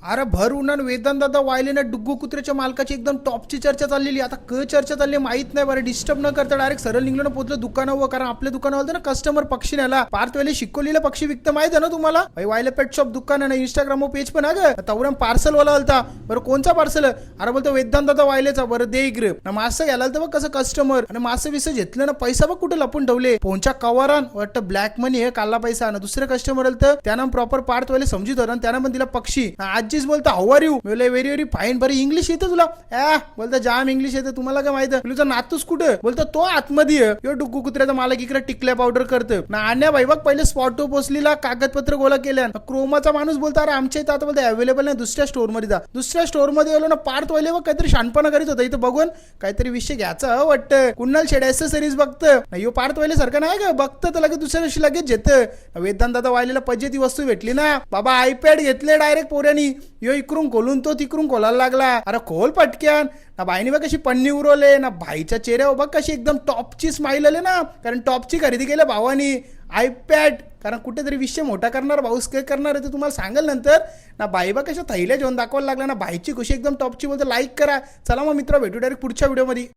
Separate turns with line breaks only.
अरे भर उन्हान वेदांत दादा वायले ना डुग्गू कुत्र्याच्या मालकाची एकदम टॉपची चर्चा चाललेली. आता चर्चा चालली माहित नाही बरं. डिस्टर्ब न करता डायरेक्ट सरळ निघलं ना पोहोचलं दुकानावर. कारण आपल्या दुकानावर ना कस्टमर पक्षी न्याला पार्थ वेळेला शिकवलेला पक्षी विकतं माहित आहे ना तुम्हाला. वायले पेट शॉप दुकान आहे, इंस्टाग्राम पेज पण आहे ग. तवरम पार्सल वाला होता. बरं कोणचा पार्सल? अरे बोलतो वेदांत दादा वायलेचा. बरं दे इकडे ना. मासं घ्यायला तर बघ कसं कस्टमर. आणि मासं विसं घेतलं ना, पैसा बघ कुठे लपून ठेवले फोनच्या कवरान. वाटतं ब्लॅक मनी हे काढला पैसा ना. दुसरे कस्टमर आलं तर त्यानं प्रॉपर पार्थ वाले समजित होता. त्यानं पण दिला पक्षी. आजीच बोलतो how are you. Very very fine. बरं इंग्लिश येतं तुला? बोलतो जाम इंग्लिश येतं. तुम्हाला काय माहिती? तुझा नातूस कुठं? बोलतो तो आतमध्ये यो डुग्गू कुत्र्याचा मालक इकडे टिकल्या पावडर करतं ना. आणण्या भाई बघ पहिले स्पॉटवर पोचलेला कागदपत्र गोळा केल्या. क्रोमाचा माणूस बोलतो अरे आमच्या इथं आता बोलतो अवेलेबल नाही, दुसऱ्या स्टोर मध्ये जा. दुसऱ्या स्टोर मध्ये गेलो ना, पार्थ वाले बघ काहीतरी शानपणा करीत होता. इथं बघून काहीतरी विषय घ्यायचा वाटतं. कुणाल शेड ऍसेसरीज बघतं नाही. यो पार्थ वाले सारखं नाही का बघतं तर लगेच दुसऱ्या दिवशी लगेच येतं. वेदांत दादा वायलेला पाहिजे ती वस्तू भेटली ना. बाबा आयपॅड घेतले डायरेक्ट पोऱ्यानी. यो इकडून खोलून तो तिकडून खोलायला लागला. अरे खोल पटक्यान ना. बाईने बघ कशी पन्नी उरवले ना. भाईच्या चेहऱ्यावर बघ कशी एकदम टॉपची स्माईल आले ना. कारण टॉपची खरेदी केली भावानी आयपॅड. कारण कुठेतरी विषय मोठा करणार भाऊस काय करणार आहे ते तुम्हाला सांगेल नंतर ना. बाई बा कशा थैल्या जेवण दाखवायला लागला ना. भाईची खुशी एकदम टॉपची. बोलतो लाईक करा. चला मग मित्र भेटू डायरेक्ट पुढच्या व्हिडिओमध्ये.